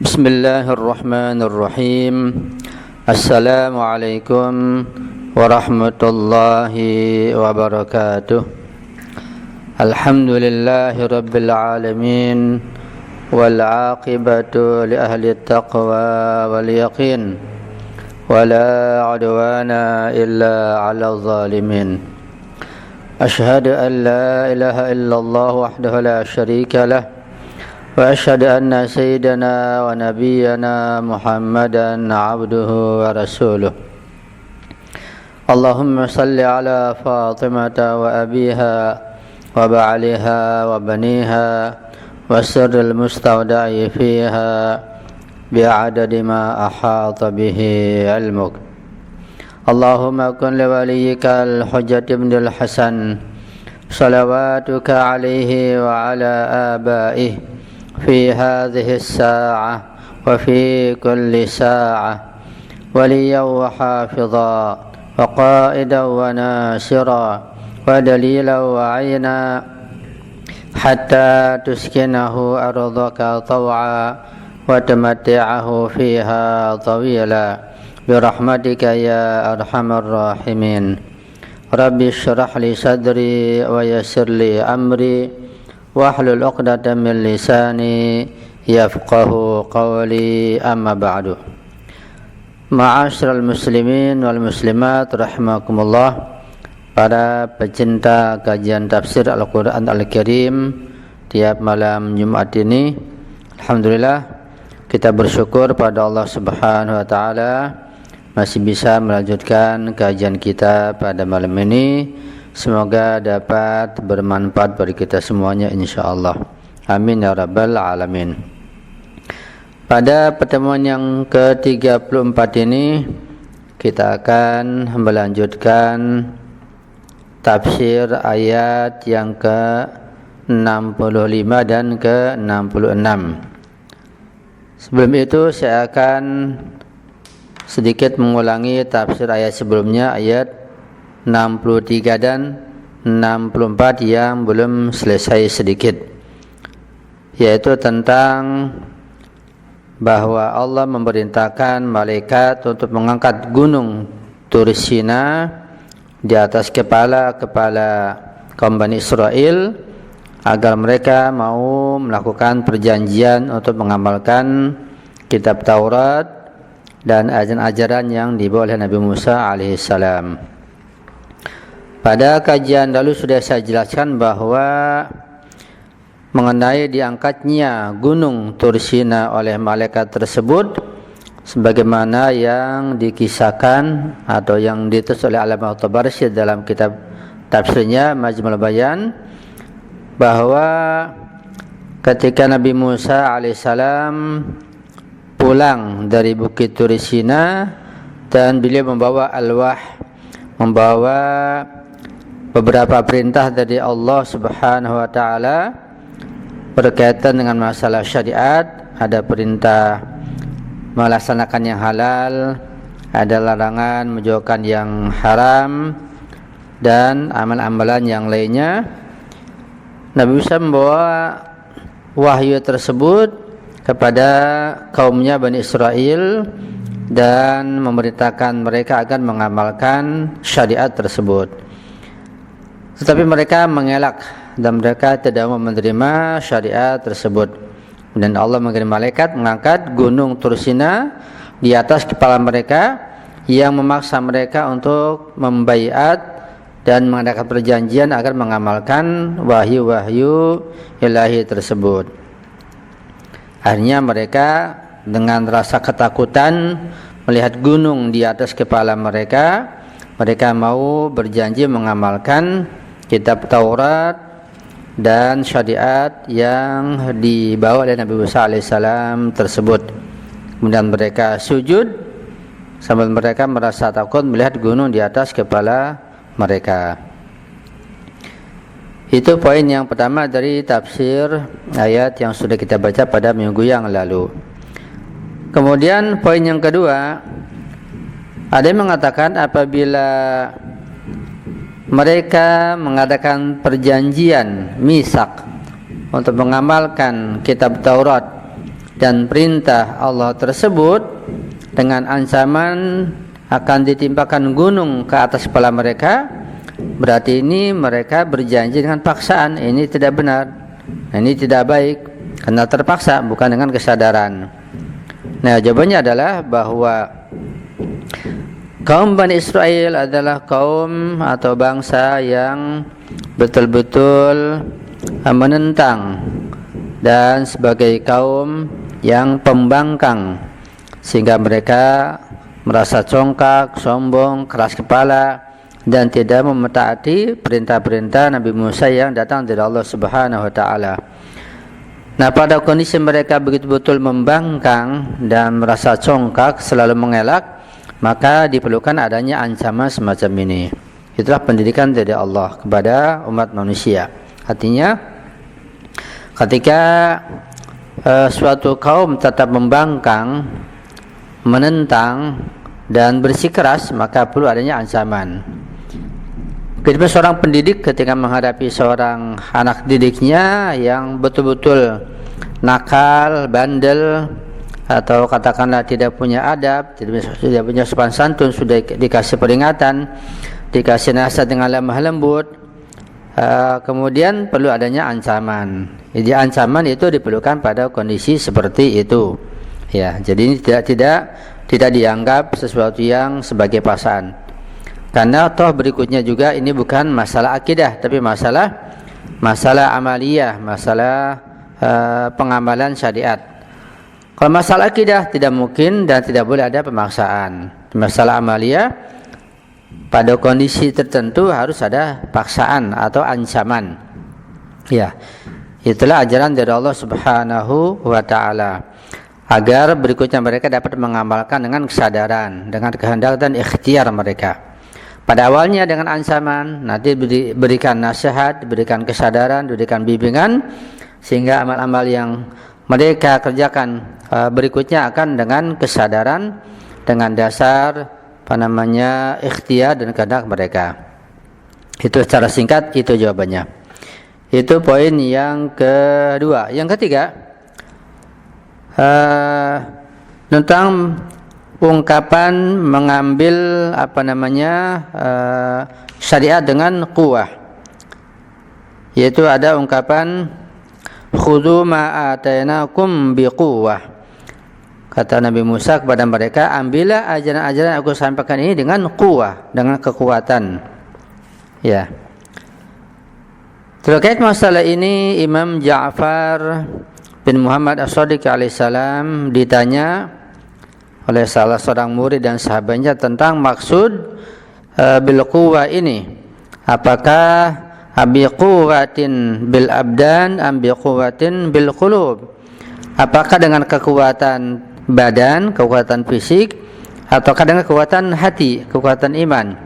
Bismillahirrahmanirrahim. Assalamualaikum warahmatullahi wabarakatuh. Alhamdulillahi rabbil alamin, wal aqibatu li ahli taqwa wal yaqin, wala udwana illa ala zalimin. Ashhadu an la ilaha illallah wahdahu la syarika lah, wa asyhadu anna sayyidana wa nabiyyana Muhammadan abduhu wa rasuluh. Allahumma salli ala Fatimata wa abiha wa ba'aliha wa baniha wa sirril mustawda'i fiha bi'adadi ma ahata bihi ilmuk. Allahumma kun li waliyyika al-Hujjat ibn al-Hasan salawatuka alaihi wa ala abaihi في هذه الساعة وفي كل ساعة وليا وحافظا وقائدا وناصرا ودليلا وعينا حتى تسكنه أرضك طوعا وتمتعه فيها طويلا برحمتك يا أرحم الراحمين. رب اشرح لي صدري ويسر لي أمري wahlul 'uqdatam min lisani yafqahu qawli, amma ba'du. Ma'asyiral muslimin wal muslimat rahimakumullah, para pecinta kajian tafsir Al-Qur'an Al-Karim tiap malam Jumat ini, alhamdulillah kita bersyukur pada Allah Subhanahu wa taala masih bisa melanjutkan kajian kita pada malam ini. Semoga dapat bermanfaat bagi kita semuanya insyaallah. Amin ya rabbal alamin. Pada pertemuan yang ke-34 ini kita akan melanjutkan tafsir ayat yang ke-65 dan ke-66. Sebelum itu saya akan sedikit mengulangi tafsir ayat sebelumnya, ayat 63 dan 64 yang belum selesai sedikit, yaitu tentang bahwa Allah memerintahkan malaikat untuk mengangkat gunung Tursina di atas kepala kaum Bani Israel agar mereka mau melakukan perjanjian untuk mengamalkan kitab Taurat dan ajaran-ajaran yang dibawa oleh Nabi Musa alaihissalam. Pada kajian lalu sudah saya jelaskan bahwa mengenai diangkatnya gunung Tursina oleh malaikat tersebut, sebagaimana yang dikisahkan atau yang ditulis oleh Allamah At-Tabarsi dalam kitab tafsirnya Majmul Bayan, bahwa ketika Nabi Musa alaihissalam pulang dari Bukit Tursina dan beliau membawa alwah, membawa beberapa perintah dari Allah Subhanahu wa taala berkaitan dengan masalah syariat. Ada perintah melaksanakan yang halal, ada larangan menjauhkan yang haram, dan amalan-amalan yang lainnya. Nabi Musa membawa wahyu tersebut kepada kaumnya Bani Israel dan memerintahkan mereka agar mengamalkan syariat tersebut. Tetapi mereka mengelak dan mereka tidak mau menerima syariat tersebut. Dan Allah mengirim malaikat mengangkat gunung Tursina di atas kepala mereka yang memaksa mereka untuk membaiat dan mengadakan perjanjian agar mengamalkan wahyu-wahyu ilahi tersebut. Akhirnya mereka dengan rasa ketakutan melihat gunung di atas kepala mereka, mereka mau berjanji mengamalkan kitab Taurat dan syariat yang dibawa oleh Nabi Musa alaihissalam tersebut. Kemudian mereka sujud sambil mereka merasa takut melihat gunung di atas kepala mereka. Itu poin yang pertama dari tafsir ayat yang sudah kita baca pada minggu yang lalu. Kemudian poin yang kedua, ada yang mengatakan apabila mereka mengadakan perjanjian misak untuk mengamalkan kitab Taurat dan perintah Allah tersebut dengan ancaman akan ditimpakan gunung ke atas kepala mereka, berarti ini mereka berjanji dengan paksaan. Ini tidak benar, ini tidak baik, karena terpaksa, bukan dengan kesadaran. Nah, jawabannya adalah bahwa kaum Bani Israel adalah kaum atau bangsa yang betul-betul menentang dan sebagai kaum yang pembangkang, sehingga mereka merasa congkak, sombong, keras kepala, dan tidak mentaati perintah-perintah Nabi Musa yang datang dari Allah Subhanahu wa taala. Nah, pada kondisi mereka betul-betul membangkang dan merasa congkak, selalu mengelak, maka diperlukan adanya ancaman semacam ini. Itulah pendidikan dari Allah kepada umat manusia. Artinya, ketika suatu kaum tetap membangkang, menentang dan bersikeras, maka perlu adanya ancaman. Ketika seorang pendidik ketika menghadapi seorang anak didiknya yang betul-betul nakal, bandel, atau katakanlah tidak punya adab, tidak punya sopan santun, sudah dikasih peringatan, dikasih nasihat dengan lemah lembut, kemudian perlu adanya ancaman. Jadi ancaman itu diperlukan pada kondisi seperti itu. Ya, jadi ini tidak dianggap sesuatu yang sebagai paksaan. Karena toh berikutnya juga ini bukan masalah akidah, tapi masalah amaliyah, masalah pengamalan syariat. Kalau masalah akidah tidak mungkin dan tidak boleh ada pemaksaan. Masalah amaliyah pada kondisi tertentu harus ada paksaan atau ancaman. Ya, itulah ajaran dari Allah Subhanahu wa taala, agar berikutnya mereka dapat mengamalkan dengan kesadaran, dengan kehendak dan ikhtiar mereka. Pada awalnya dengan ancaman, nanti diberikan nasihat, diberikan kesadaran, diberikan bimbingan, sehingga amal-amal yang mereka kerjakan berikutnya akan dengan kesadaran, dengan dasar ikhtiar dan kehendak mereka. Itu secara singkat, itu jawabannya. Itu poin yang kedua. Yang ketiga, tentang ungkapan mengambil syariat dengan quwwah, yaitu ada ungkapan khudhu ma atainakum biquwwah. Kata Nabi Musa kepada mereka, ambillah ajaran-ajaran yang aku sampaikan ini dengan quwwah, dengan kekuatan. Ya. Terkait masalah ini, Imam Ja'far bin Muhammad As-Shadiq alaihissalam ditanya oleh salah seorang murid dan sahabatnya tentang maksud bil quwwah ini. Apakah bi quwwatin bil abdan am bi quwwatin bil qulub? Apakah dengan kekuatan badan, kekuatan fisik, ataukah dengan kekuatan hati, kekuatan iman?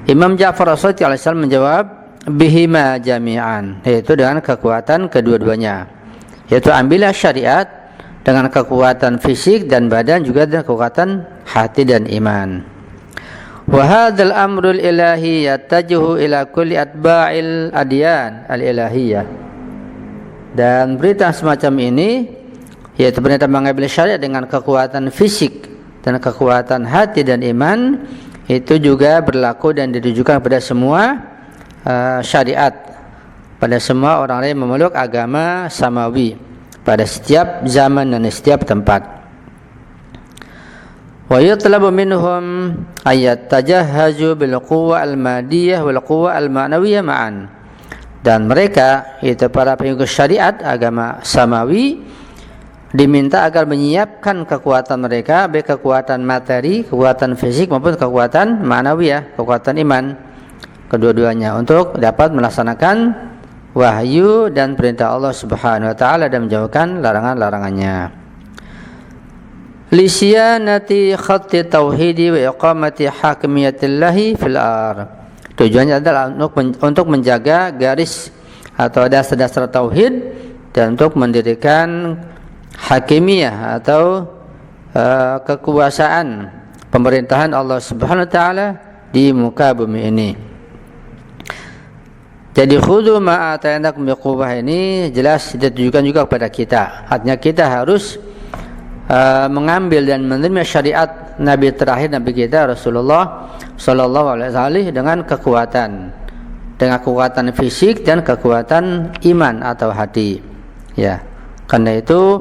Imam Ja'far As-Shadiq alaihissalam menjawab, bihima jami'an, yaitu dengan kekuatan kedua-duanya. Yaitu ambillah syariat dengan kekuatan fisik dan badan, juga dengan kekuatan hati dan iman. Wa hadzal amrul ilahi yattajihu ila kulli atba'il adyan al-ilahiyah. Dan berita semacam ini, yaitu perintah mengambil syariat dengan kekuatan fisik dan kekuatan hati dan iman, itu juga berlaku dan ditujukan pada semua syariat, pada semua orang yang memeluk agama samawi pada setiap zaman dan setiap tempat. Wa yutlabu minhum ayat tajahhazu bil quwwa al madiyah wal quwwa al ma'nawiyah ma'an. Dan mereka, itu para pengikut syariat agama samawi, diminta agar menyiapkan kekuatan mereka, baik kekuatan materi, kekuatan fisik maupun kekuatan ma'nawiyah, kekuatan iman, kedua-duanya, untuk dapat melaksanakan wahyu dan perintah Allah Subhanahu wa taala dan menjauhkan larangan-larangannya. Lisyanati khatti tauhidi wa iqamati hakimiyatillahi fil ardh. Tujuannya adalah untuk menjaga garis atau dasar-dasar tauhid dan untuk mendirikan hakimiyah atau kekuasaan pemerintahan Allah Subhanahu wa taala di muka bumi ini. Jadi khudhu ma atainakum biquwwah ini jelas ditujukan juga kepada kita. Artinya kita harus mengambil dan menerima syariat Nabi terakhir Nabi kita Rasulullah Sallallahu Alaihi Wasallam dengan kekuatan fisik dan kekuatan iman atau hati. Ya, karena itu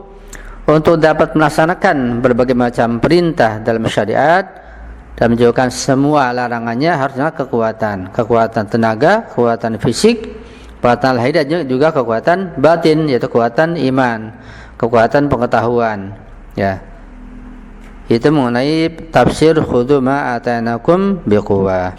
untuk dapat melaksanakan berbagai macam perintah dalam syariat dan menjauhkan semua larangannya harusnya kekuatan tenaga, kekuatan fisik, kekuatan lahir dan juga kekuatan batin, yaitu kekuatan iman, kekuatan pengetahuan. Ya, itu mengenai tafsir khudhu ma atainakum biquwwah.